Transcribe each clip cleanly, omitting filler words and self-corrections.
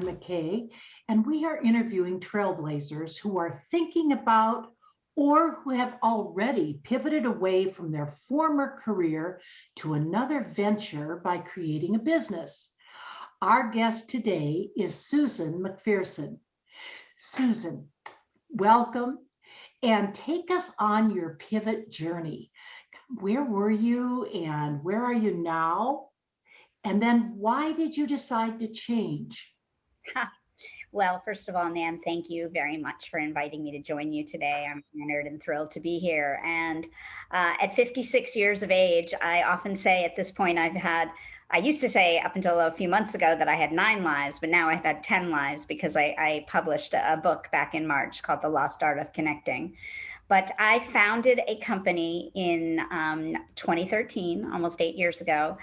McKay, and we are interviewing trailblazers who are thinking about or who have already pivoted away from their former career to another venture by creating a business. Our guest today is Susan McPherson. Susan, welcome and take us on your pivot journey. Where were you and where are you now? And then why did you decide to change? Well, first of all, Nan, thank you very much for inviting me to join you today. I'm honored and thrilled to be here. And at 56 years of age, I often say at this point I used to say up until a few months ago that I had 9 lives, but now I've had 10 lives because I published a book back in March called The Lost Art of Connecting. But I founded a company in 2013, almost 8 years ago,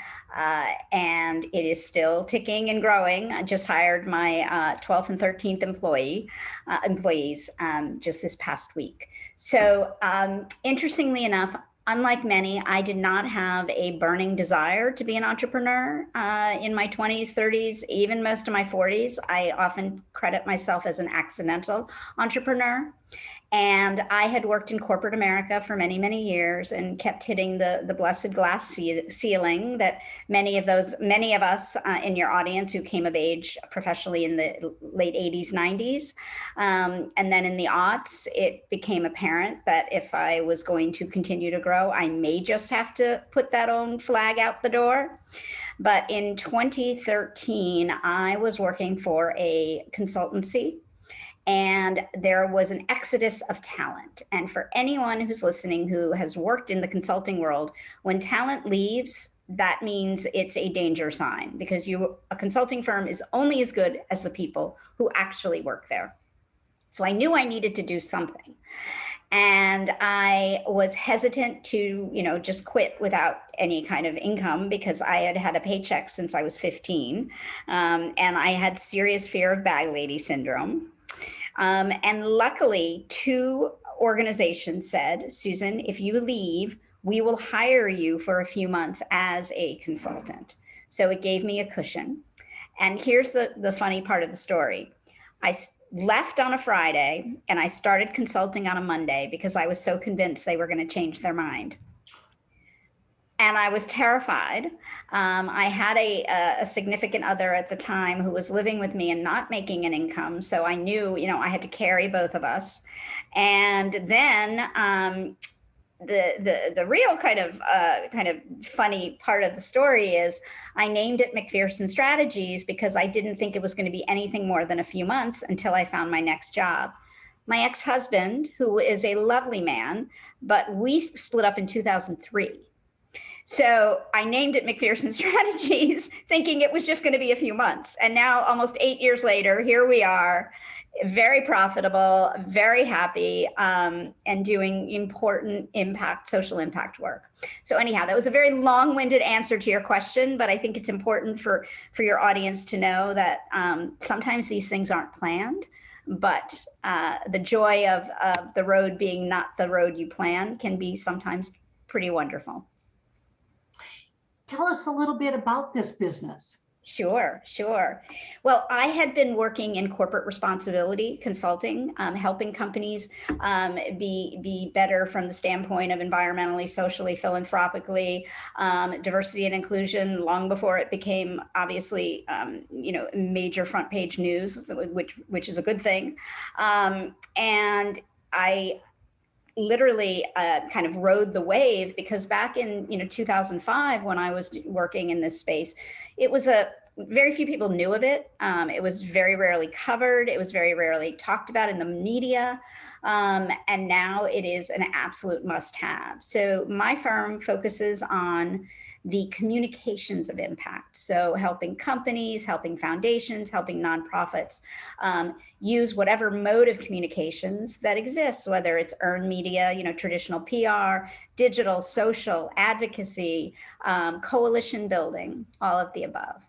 and it is still ticking and growing. I just hired my 12th and 13th employees just this past week. So interestingly enough, unlike many, I did not have a burning desire to be an entrepreneur in my 20s, 30s, even most of my 40s. I often credit myself as an accidental entrepreneur. And I had worked in corporate America for many, many years and kept hitting the blessed glass ceiling that many of us in your audience who came of age professionally in the late 80s, 90s. And then in the aughts, it became apparent that if I was going to continue to grow, I may just have to put that own flag out the door. But in 2013, I was working for a consultancy. And there was an exodus of talent. And for anyone who's listening who has worked in the consulting world, when talent leaves, that means it's a danger sign because a consulting firm is only as good as the people who actually work there. So I knew I needed to do something. And I was hesitant to, just quit without any kind of income because I had had a paycheck since I was 15. And I had serious fear of bag lady syndrome. And luckily, 2 organizations said, Susan, if you leave, we will hire you for a few months as a consultant. So it gave me a cushion. And here's the funny part of the story. I left on a Friday and I started consulting on a Monday because I was so convinced they were going to change their mind. And I was terrified. I had a significant other at the time who was living with me and not making an income. So I knew, I had to carry both of us. And then the real kind of funny part of the story is I named it McPherson Strategies because I didn't think it was going to be anything more than a few months until I found my next job. My ex-husband, who is a lovely man, but we split up in 2003. So I named it McPherson Strategies, thinking it was just going to be a few months. And now almost 8 years later, here we are, very profitable, very happy, and doing important social impact work. So anyhow, that was a very long-winded answer to your question, but I think it's important for your audience to know that sometimes these things aren't planned, but the joy of the road being not the road you plan can be sometimes pretty wonderful. Tell us a little bit about this business. Sure. Well, I had been working in corporate responsibility consulting, helping companies be better from the standpoint of environmentally, socially, philanthropically, diversity and inclusion long before it became obviously, major front page news, which is a good thing. And I literally kind of rode the wave because back in 2005 when I was working in this space, it was very few people knew of it. It was very rarely covered. It was very rarely talked about in the media. And now it is an absolute must-have. So my firm focuses on the communications of impact. So helping companies, helping foundations, helping nonprofits use whatever mode of communications that exists, whether it's earned media, traditional PR, digital, social, advocacy, coalition building, all of the above.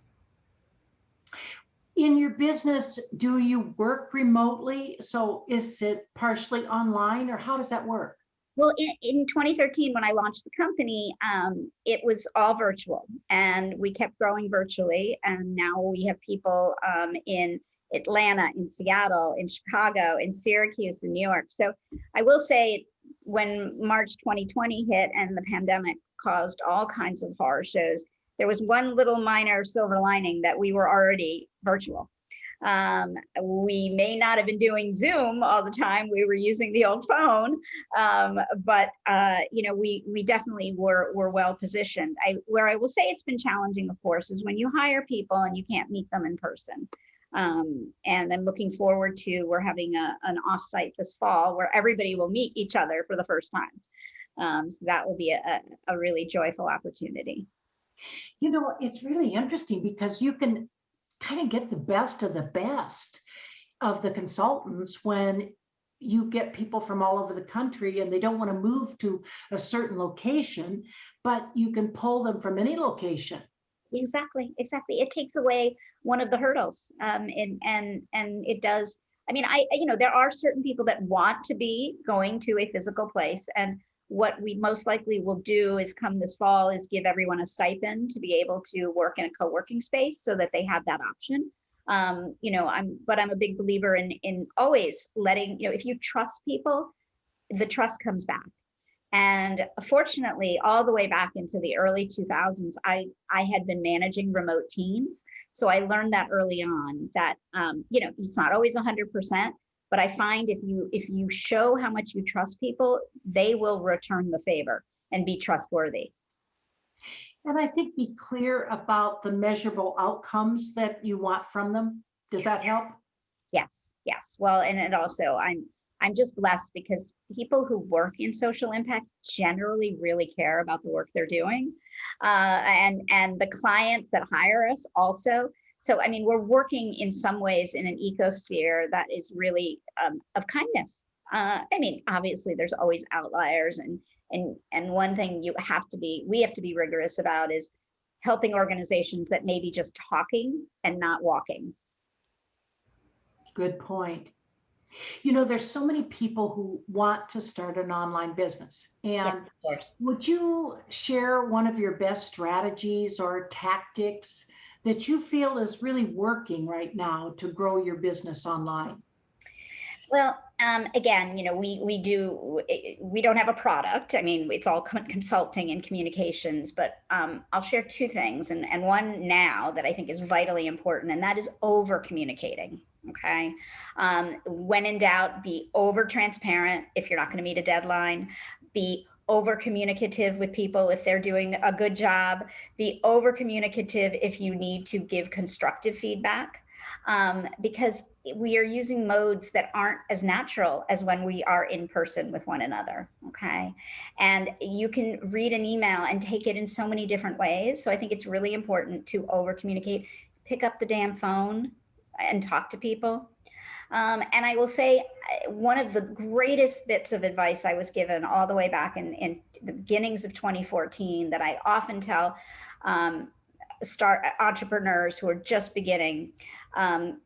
In your business, do you work remotely? So is it partially online or how does that work? Well, in 2013, when I launched the company, it was all virtual and we kept growing virtually. And now we have people in Atlanta, in Seattle, in Chicago, in Syracuse, in New York. So I will say, when March 2020 hit and the pandemic caused all kinds of horror shows, there was one little minor silver lining, that we were already virtual. We may not have been doing Zoom all the time. We were using the old phone, but we definitely were well positioned. Where I will say it's been challenging, of course, is when you hire people and you can't meet them in person. And I'm looking forward to, we're having an offsite this fall where everybody will meet each other for the first time. So that will be a really joyful opportunity. It's really interesting because you can kind of get the best of the consultants when you get people from all over the country and they don't want to move to a certain location, but you can pull them from any location. Exactly. It takes away one of the hurdles. And it does. I mean, there are certain people that want to be going to a physical place, and what we most likely will do is, come this fall, is give everyone a stipend to be able to work in a co-working space so that they have that option. I'm a big believer in always letting, if you trust people, the trust comes back. And fortunately, all the way back into the early 2000s, I had been managing remote teams. So I learned that early on, that, it's not always 100%, but I find if you show how much you trust people, they will return the favor and be trustworthy. And I think be clear about the measurable outcomes that you want from them. Does that help? Yes. Well, and it also, I'm just blessed because people who work in social impact generally really care about the work they're doing. And the clients that hire us also. So, I mean, we're working in some ways in an ecosphere that is really of kindness. I mean, obviously there's always outliers, and one thing we have to be rigorous about is helping organizations that may be just talking and not walking. Good point. There's so many people who want to start an online business. And yeah, of course. Would you share one of your best strategies or tactics that you feel is really working right now to grow your business online? Well, again, we don't have a product. I mean, it's all consulting and communications, but I'll share two things, and one now that I think is vitally important, and that is over communicating. Okay. When in doubt, be over transparent if you're not going to meet a deadline. Be over communicative with people if they're doing a good job. Be over communicative if you need to give constructive feedback. Because we are using modes that aren't as natural as when we are in person with one another. Okay. And you can read an email and take it in so many different ways. So I think it's really important to over communicate. Pick up the damn phone and talk to people. And I will say, one of the greatest bits of advice I was given all the way back in the beginnings of 2014 that I often tell start entrepreneurs who are just beginning, and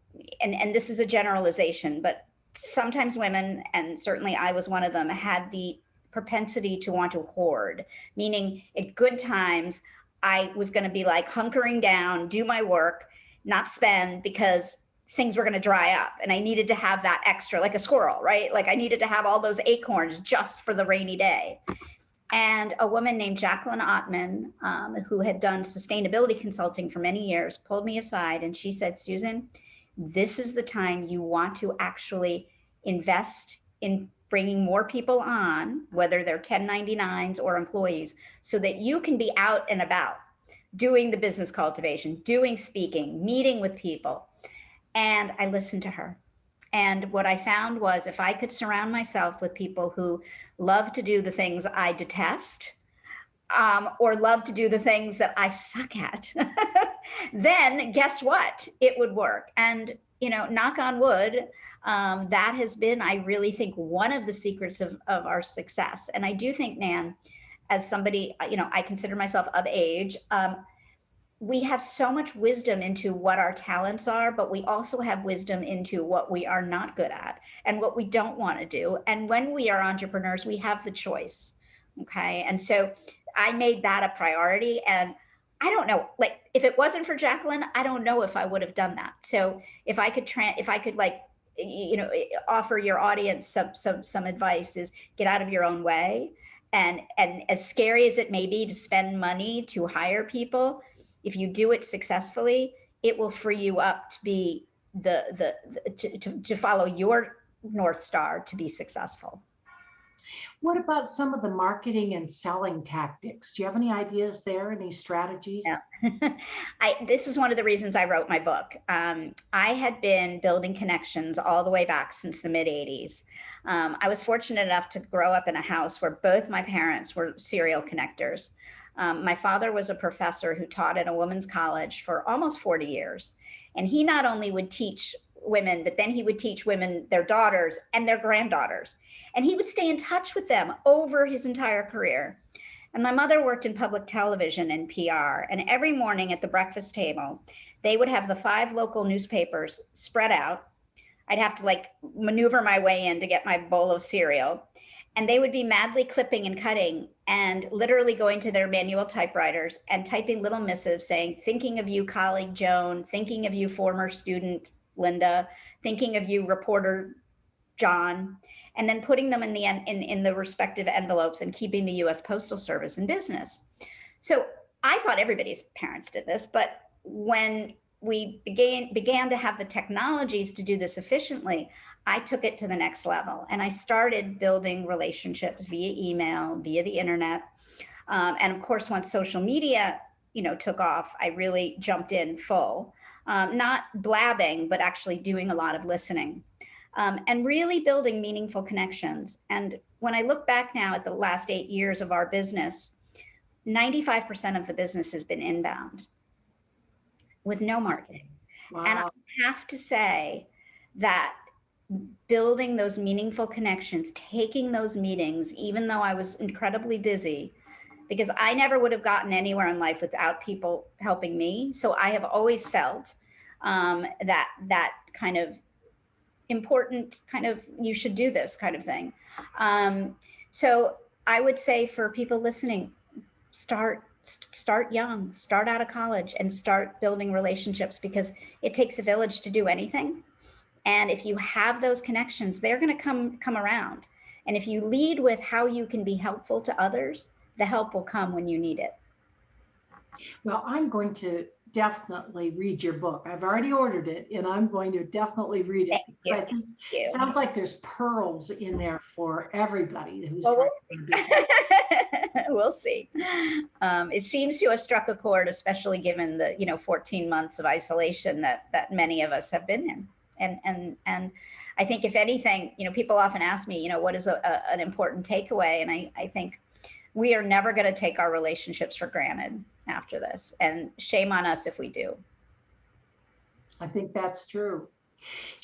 this is a generalization, but sometimes women, and certainly I was one of them, had the propensity to want to hoard, meaning at good times, I was going to be like hunkering down, do my work, not spend, because things were going to dry up and I needed to have that extra, like a squirrel, right? Like I needed to have all those acorns just for the rainy day. And a woman named Jacqueline Ottman, who had done sustainability consulting for many years, pulled me aside and she said, Susan, this is the time you want to actually invest in bringing more people on, whether they're 1099s or employees, so that you can be out and about doing the business cultivation, doing speaking, meeting with people. And I listened to her. And what I found was, if I could surround myself with people who love to do the things I detest, or love to do the things that I suck at, then guess what? It would work. And, knock on wood, that has been, I really think, one of the secrets of our success. And I do think, Nan, as somebody, I consider myself of age, we have so much wisdom into what our talents are, but we also have wisdom into what we are not good at and what we don't want to do. And when we are entrepreneurs, we have the choice. Okay. And so I made that a priority. And I don't know, like if it wasn't for Jacqueline, I don't know if I would have done that. So if I could like, offer your audience some advice, is get out of your own way. And as scary as it may be to spend money to hire people, if you do it successfully, it will free you up to be to follow your North Star to be successful. What about some of the marketing and selling tactics? Do you have any ideas there, any strategies? Yeah. This is one of the reasons I wrote my book. I had been building connections all the way back since the mid 80s. I was fortunate enough to grow up in a house where both my parents were serial connectors. My father was a professor who taught at a women's college for almost 40 years. And he not only would teach women, but then he would teach women, their daughters and their granddaughters. And he would stay in touch with them over his entire career. And my mother worked in public television and PR. And every morning at the breakfast table, they would have the 5 local newspapers spread out. I'd have to like maneuver my way in to get my bowl of cereal. And they would be madly clipping and cutting and literally going to their manual typewriters and typing little missives saying, thinking of you, colleague Joan, thinking of you, former student Linda, thinking of you, reporter John, and then putting them in the respective envelopes and keeping the US Postal Service in business. So I thought everybody's parents did this, but when we began to have the technologies to do this efficiently, I took it to the next level. And I started building relationships via email, via the internet. And of course, once social media, took off, I really jumped in full, not blabbing, but actually doing a lot of listening. And really building meaningful connections. And when I look back now at the last 8 years of our business, 95% of the business has been inbound with no marketing. Wow. And I have to say that building those meaningful connections, taking those meetings, even though I was incredibly busy, because I never would have gotten anywhere in life without people helping me. So I have always felt that kind of important kind of, you should do this kind of thing. So I would say for people listening, start young, start out of college and start building relationships, because it takes a village to do anything. And if you have those connections, they're going to come around. And if you lead with how you can be helpful to others, the help will come when you need it. Well, I'm going to definitely read your book. I've already ordered it, and I'm going to definitely read it. I think it sounds like there's pearls in there for everybody who's trying to be. We'll see. It seems to have struck a chord, especially given the 14 months of isolation that many of us have been in. And I think if anything, people often ask me, what is an important takeaway? And I think we are never going to take our relationships for granted after this, and shame on us if we do. I think that's true.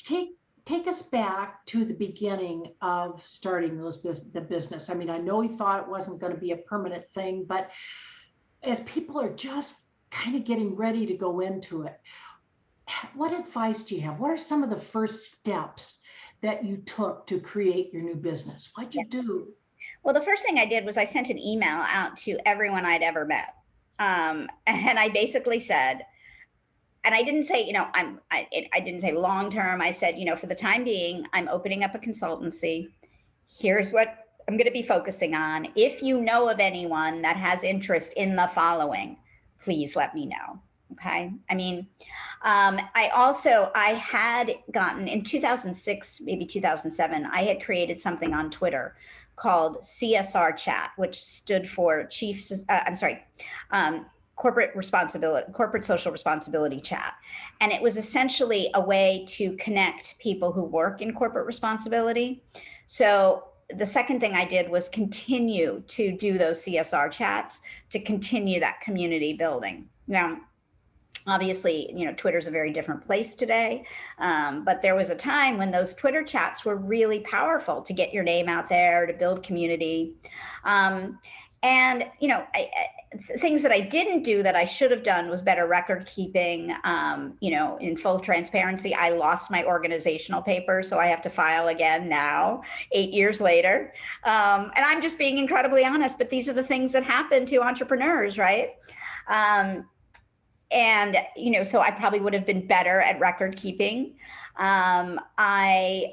Take us back to the beginning of starting the business. I mean, I know we thought it wasn't going to be a permanent thing, but as people are just kind of getting ready to go into it, what advice do you have? What are some of the first steps that you took to create your new business? What'd you do? Well, the first thing I did was I sent an email out to everyone I'd ever met. And I basically said, and I didn't say, I didn't say long-term. I said, for the time being, I'm opening up a consultancy. Here's what I'm going to be focusing on. If you know of anyone that has interest in the following, please let me know. Okay. I mean, I had gotten in 2006, maybe 2007, I had created something on Twitter called CSR Chat, which stood for Corporate Social Responsibility Chat. And it was essentially a way to connect people who work in corporate responsibility. So the second thing I did was continue to do those CSR chats to continue that community building. Now, obviously, Twitter's a very different place today, but there was a time when those Twitter chats were really powerful to get your name out there, to build community. Things that I didn't do that I should have done was better record keeping. In full transparency, I lost my organizational papers, so I have to file again now, 8 years later. And I'm just being incredibly honest, but these are the things that happen to entrepreneurs, right? And, so I probably would have been better at record keeping. I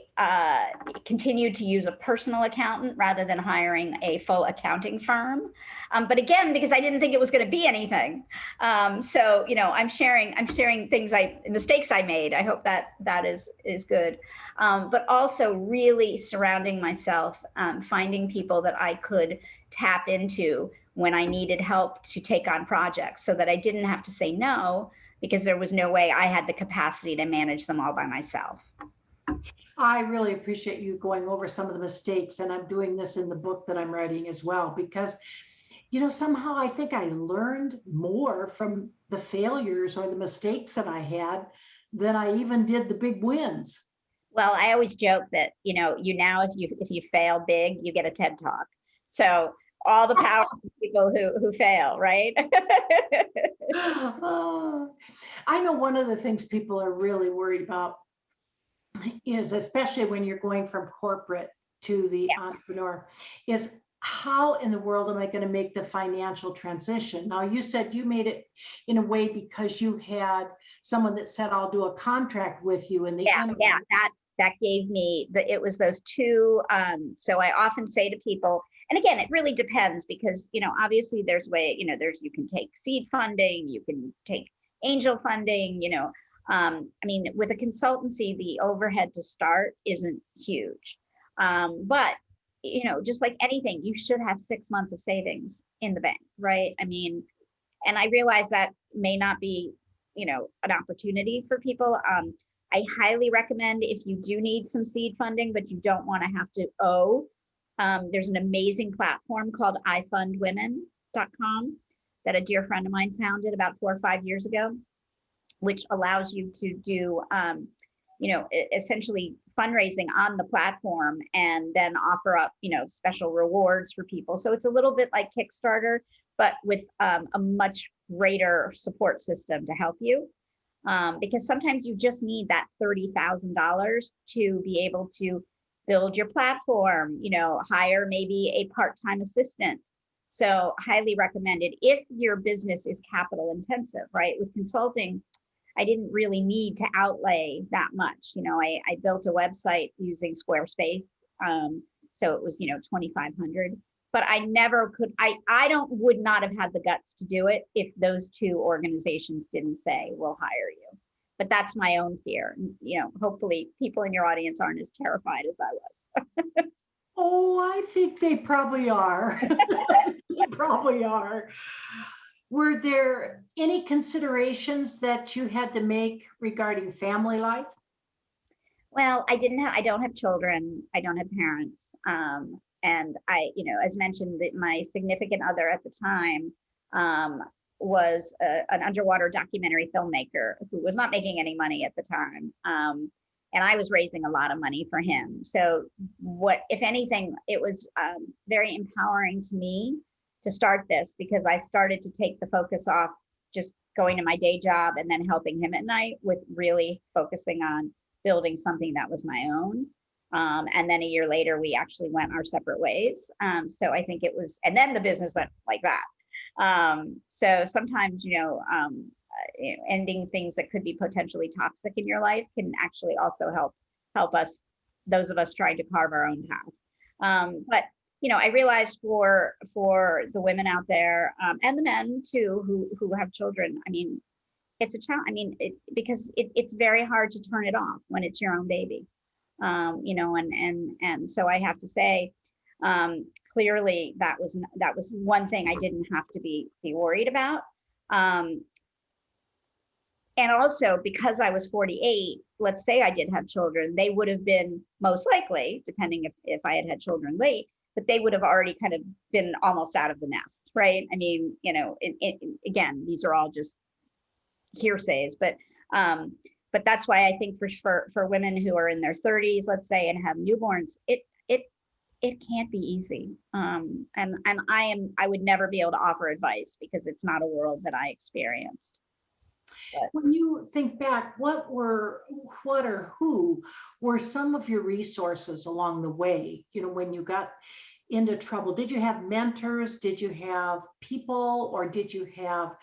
continued to use a personal accountant rather than hiring a full accounting firm. But again, because I didn't think it was going to be anything. So, I'm sharing mistakes I made. I hope that is good. But also really surrounding myself, finding people that I could tap into when I needed help to take on projects, so that I didn't have to say no, because there was no way I had the capacity to manage them all by myself. I really appreciate you going over some of the mistakes, and I'm doing this in the book that I'm writing as well, because, somehow I think I learned more from the failures or the mistakes that I had than I even did the big wins. Well, I always joke that, now if you fail big, you get a TED Talk. So all the power to people who fail, right? I know one of the things people are really worried about is, especially when you're going from corporate to the entrepreneur, is how in the world am I going to make the financial transition? Now, you said you made it in a way because you had someone that said, I'll do a contract with you in the end. Yeah, that gave me it was those two. So I often say to people, and again, it really depends, because, obviously there's you can take seed funding, you can take angel funding, with a consultancy, the overhead to start isn't huge. But, just like anything, you should have 6 months of savings in the bank, right? And I realize that may not be, an opportunity for people. I highly recommend, if you do need some seed funding, but you don't want to have to owe, there's an amazing platform called ifundwomen.com that a dear friend of mine founded about 4 or 5 years ago, which allows you to do, essentially fundraising on the platform, and then offer up, special rewards for people. So it's a little bit like Kickstarter, but with a much greater support system to help you. Because sometimes you just need that $30,000 to be able to build your platform, hire maybe a part-time assistant. So highly recommended if your business is capital intensive, right? With consulting, I didn't really need to outlay that much. I built a website using Squarespace. So it was, $2,500, but I never could, would not have had the guts to do it if those two organizations didn't say, we'll hire you. But that's my own fear. Hopefully people in your audience aren't as terrified as I was. Oh, I think they probably are. They probably are. Were there any considerations that you had to make regarding family life? Well, I don't have children. I don't have parents. And I, as mentioned, that my significant other at the time was an underwater documentary filmmaker who was not making any money at the time. And I was raising a lot of money for him. So if anything, it was very empowering to me to start this, because I started to take the focus off just going to my day job and then helping him at night, with really focusing on building something that was my own. And then a year later, we actually went our separate ways. So I think it was, and then the business went like that. So sometimes, ending things that could be potentially toxic in your life can actually also help us, those of us trying to carve our own path. But I realized for the women out there, and the men too, who have children, it's a challenge. Because it's very hard to turn it off when it's your own baby. And so I have to say, clearly that was one thing I didn't have to be worried about. And also, because I was 48, let's say I did have children, they would have been most likely, depending if I had children late, but they would have already kind of been almost out of the nest, right? Again, these are all just hearsays, but that's why I think for women who are in their 30s, let's say, and have newborns, it can't be easy. And I would never be able to offer advice, because it's not a world that I experienced. But when you think back, what or who were some of your resources along the way? When you got into trouble? Did you have mentors? Did you have people, or did you have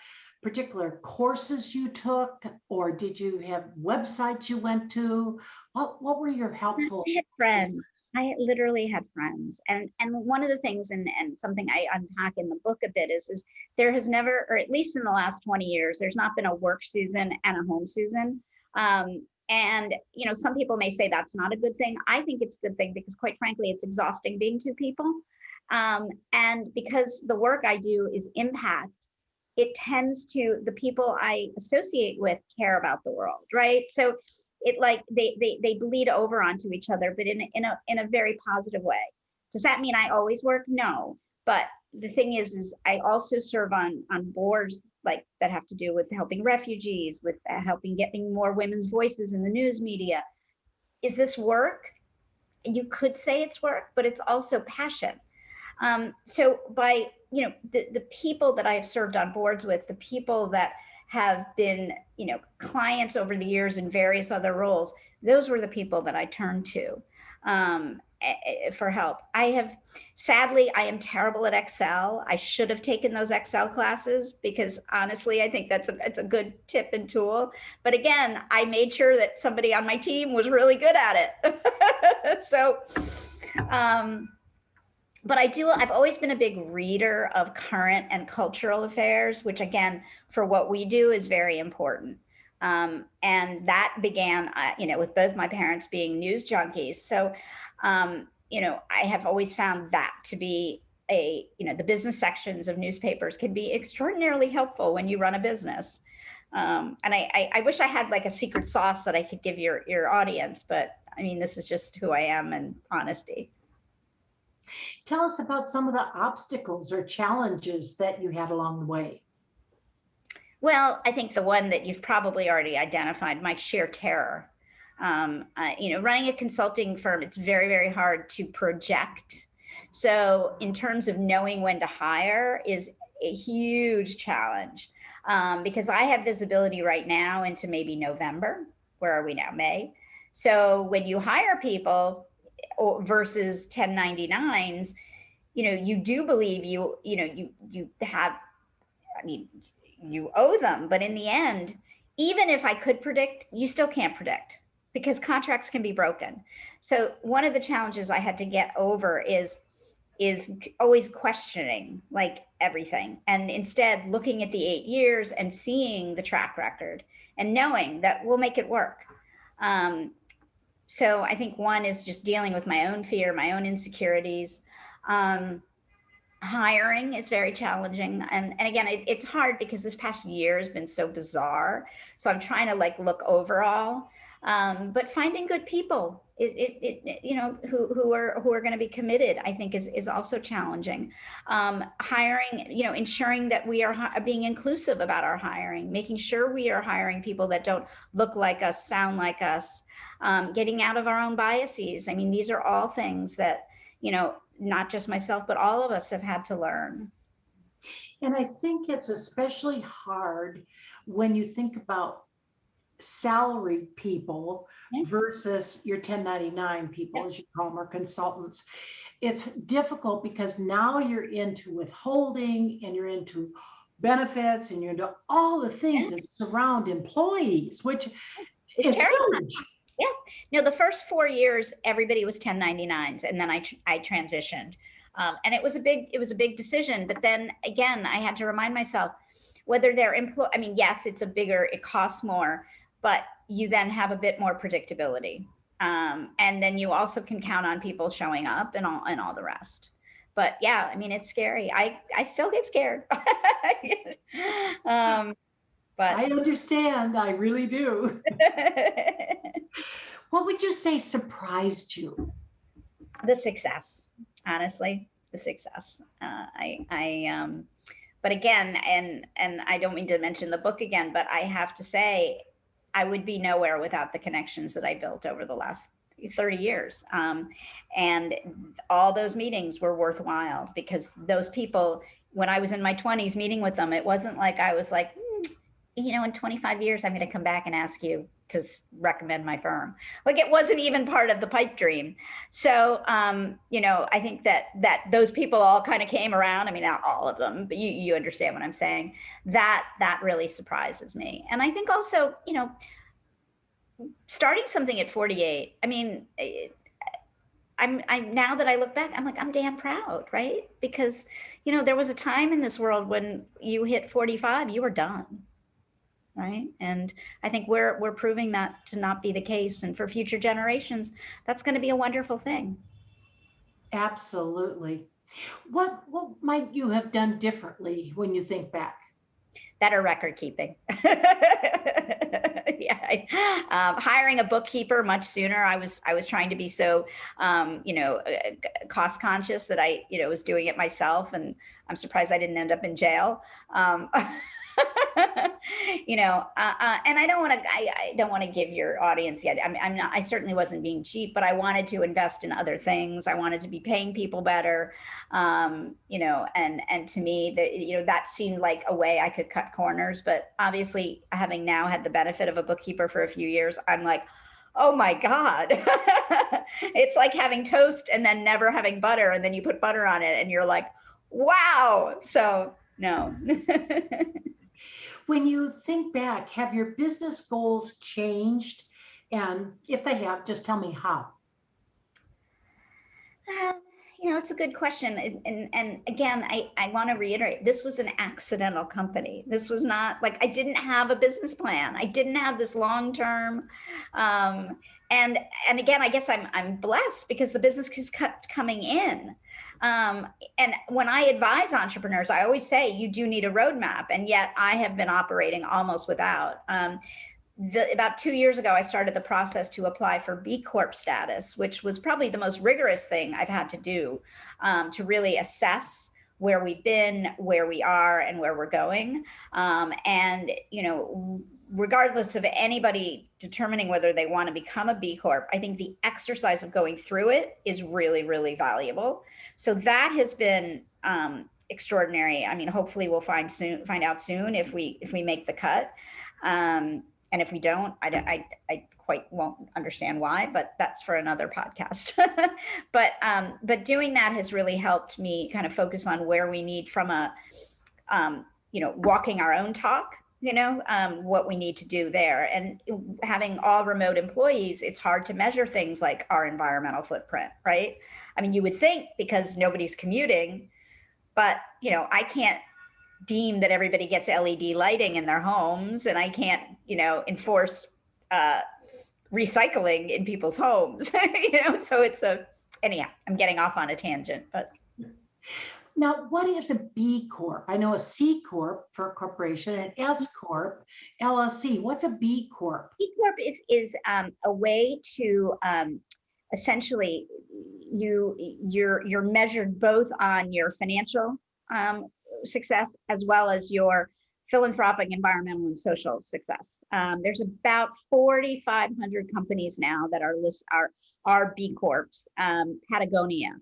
particular courses you took, or did you have websites you went to? What were your helpful? I had friends. I literally had friends. And one of the things, and something I unpack in the book a bit is there has never, or at least in the last 20 years, there's not been a work Susan and a home Susan. And, you know, some people may say that's not a good thing. I think it's a good thing because, quite frankly, it's exhausting being two people. And because the work I do is impact, it tends to, the people I associate with care about the world, right? So it like they bleed over onto each other, but in a very positive way. Does that mean I always work? No. But the thing is I also serve on boards like that have to do with helping refugees, with helping getting more women's voices in the news media. Is this work? You could say it's work, but it's also passion. So by, you know, the people that I've served on boards with, the people that have been, you know, clients over the years in various other roles, those were the people that I turned to for help. Sadly, I am terrible at Excel. I should have taken those Excel classes because honestly, I think it's a good tip and tool. But again, I made sure that somebody on my team was really good at it. So, but I've always been a big reader of current and cultural affairs, which again, for what we do is very important. And that began, you know, with both my parents being news junkies. So, you know, I have always found that to be you know, the business sections of newspapers can be extraordinarily helpful when you run a business. And I wish I had like a secret sauce that I could give your audience, but I mean, this is just who I am and honesty. Tell us about some of the obstacles or challenges that you had along the way. Well, I think the one that you've probably already identified, my sheer terror. You know, running a consulting firm, it's very, very hard to project. So in terms of knowing when to hire is a huge challenge because I have visibility right now into maybe November. Where are we now? May. So when you hire people versus 1099s, you know, you do believe you have, I mean, you owe them, but in the end, even if I could predict, you still can't predict because contracts can be broken. So one of the challenges I had to get over is always questioning like everything, and instead looking at the 8 years and seeing the track record and knowing that we'll make it work. So I think one is just dealing with my own fear, my own insecurities. Hiring is very challenging. And again, it's hard because this past year has been so bizarre. So I'm trying to like look overall, but finding good people, you know, who are going to be committed, I think is also challenging. Hiring, you know, ensuring that we are being inclusive about our hiring, making sure we are hiring people that don't look like us, sound like us, getting out of our own biases. I mean, these are all things that, you know, not just myself, but all of us have had to learn. And I think it's especially hard when you think about salaried people versus your 1099 people, as you call them, or consultants. It's difficult because now you're into withholding and you're into benefits and you're into all the things that surround employees, which is huge. Yeah. No, the first 4 years, everybody was 1099s, and then I transitioned, and it was a big decision. But then again, I had to remind myself whether they're I mean, yes, it costs more, but you then have a bit more predictability, and then you also can count on people showing up and all the rest. But yeah, I mean, it's scary. I still get scared. But I understand. I really do. What would you say surprised you? The success, honestly, the success. But again, and I don't mean to mention the book again, but I have to say, I would be nowhere without the connections that I built over the last 30 years. And all those meetings were worthwhile because those people, when I was in my 20s meeting with them, it wasn't like I was like, you know, in 25 years, I'm going to come back and ask you to recommend my firm. Like it wasn't even part of the pipe dream. So, I think that those people all kind of came around. I mean, not all of them, but you understand what I'm saying. That really surprises me. And I think also, starting something at 48, I mean, I'm now that I look back, I'm like, I'm damn proud, right? Because, there was a time in this world when you hit 45, you were done, right? And I think we're proving that to not be the case. And for future generations, that's going to be a wonderful thing. Absolutely. What might you have done differently when you think back? Better record keeping. Yeah, hiring a bookkeeper much sooner. I was trying to be so, cost conscious that I, was doing it myself, and I'm surprised I didn't end up in jail. And I don't want to give your audience yet. I'm not. I certainly wasn't being cheap, but I wanted to invest in other things. I wanted to be paying people better, and to me, that seemed like a way I could cut corners. But obviously, having now had the benefit of a bookkeeper for a few years, I'm like, oh my God, it's like having toast and then never having butter, and then you put butter on it, and you're like, wow. So no. When you think back, have your business goals changed? And if they have, just tell me how. It's a good question. And again, I want to reiterate, this was an accidental company. This was not like, I didn't have a business plan. I didn't have this long-term. And again, I guess I'm blessed because the business has kept coming in. And when I advise entrepreneurs, I always say you do need a roadmap. And yet I have been operating almost without. About 2 years ago, I started the process to apply for B Corp status, which was probably the most rigorous thing I've had to do to really assess where we've been, where we are, and where we're going. Regardless of anybody determining whether they want to become a B Corp, I think the exercise of going through it is really, really valuable. So that has been extraordinary. I mean, hopefully we'll find out soon if we make the cut. And if we don't, I quite won't understand why, but that's for another podcast. But doing that has really helped me kind of focus on where we need from a, walking our own talk, what we need to do there. And having all remote employees, it's hard to measure things like our environmental footprint, right? I mean, you would think because nobody's commuting, but, I can't deem that everybody gets LED lighting in their homes, and I can't, enforce recycling in people's homes, so it's anyhow, I'm getting off on a tangent, but. Now, what is a B Corp? I know a C Corp for a corporation, an S Corp, LLC. What's a B Corp? B Corp is a way to essentially you're measured both on your financial success as well as your philanthropic, environmental, and social success. There's about 4,500 companies now that are B Corps. Patagonia,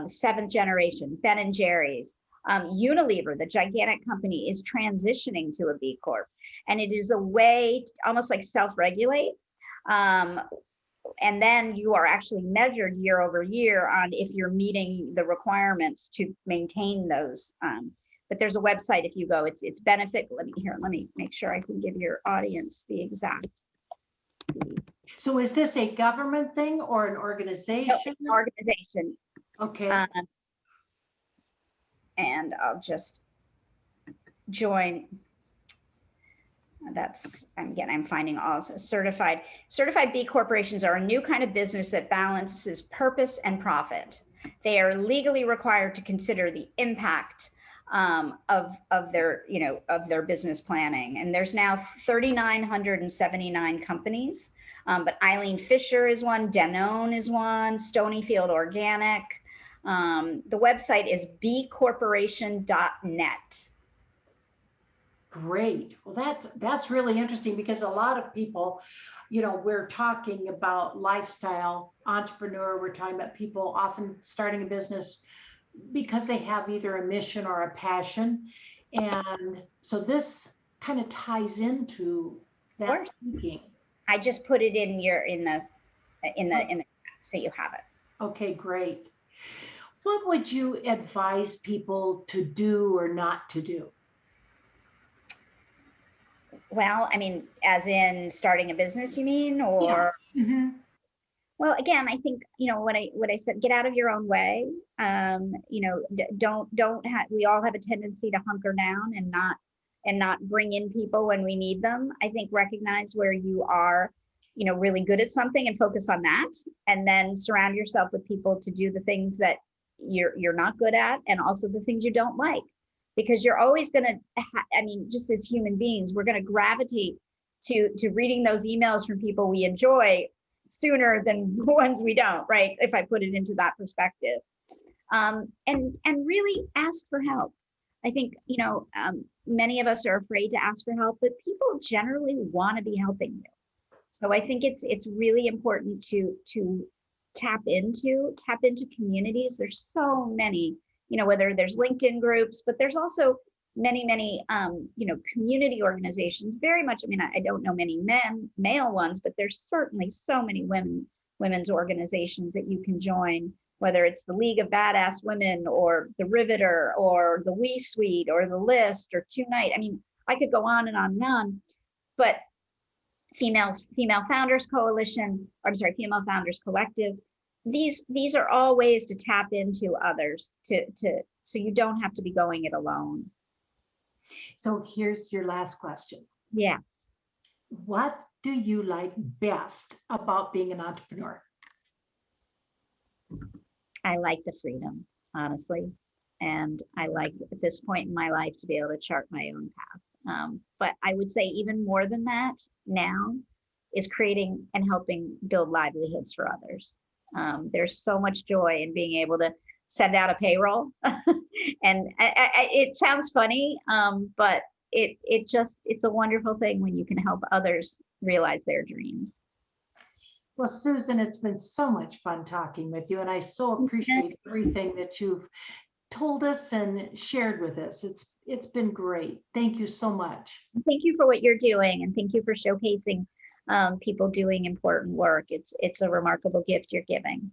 Seventh Generation, Ben and Jerry's, Unilever, the gigantic company, is transitioning to a B Corp, and it is a way to almost like self-regulate. And then you are actually measured year over year on if you're meeting the requirements to maintain those. But there's a website if you go, it's benefit. Let me make sure I can give your audience the exact. So is this a government thing or an organization? No, it's an organization. Okay. And I'll just join. I'm finding also certified B corporations are a new kind of business that balances purpose and profit. They are legally required to consider the impact of their business planning. And there's now 3,979 companies, but Eileen Fisher is one, Danone is one, Stonyfield Organic. The website is bcorporation.net. Great. Well, that's really interesting because a lot of people, we're talking about lifestyle entrepreneur. We're talking about people often starting a business because they have either a mission or a passion. And so this kind of ties into that thinking. I just put it in the so you have it. Okay, great. What would you advise people to do or not to do? Well, I mean, as in starting a business, you mean, Yeah. or Mm-hmm. well, again, I think, what I said, get out of your own way. Don't have, we all have a tendency to hunker down and not bring in people when we need them. I think recognize where you are, really good at something and focus on that, and then surround yourself with people to do the things that you're not good at, and also the things you don't like, because you're always going to, I mean, just as human beings, we're going to gravitate to reading those emails from people we enjoy sooner than the ones we don't, right? If I put it into that perspective. And really ask for help. I think, many of us are afraid to ask for help, but people generally want to be helping you. So I think it's really important to tap into communities. There's so many, whether there's LinkedIn groups, but there's also many community organizations. Very much, I mean, I don't know many male ones, but there's certainly so many women's organizations that you can join, whether it's the League of Badass Women or the Riveter or the We Suite or the List or Tonight. I mean, I could go on and on and on, but Female Founders Coalition, I'm sorry, Female Founders Collective. These are all ways to tap into others so you don't have to be going it alone. So here's your last question. Yes. What do you like best about being an entrepreneur? I like the freedom, honestly. And I like at this point in my life to be able to chart my own path. But I would say even more than that now is creating and helping build livelihoods for others. There's so much joy in being able to send out a payroll. And it sounds funny, but it's a wonderful thing when you can help others realize their dreams. Well, Susan, it's been so much fun talking with you, and I so appreciate everything that you've told us and shared with us. It's been great. Thank you so much. Thank you for what you're doing, and thank you for showcasing people doing important work. It's a remarkable gift you're giving.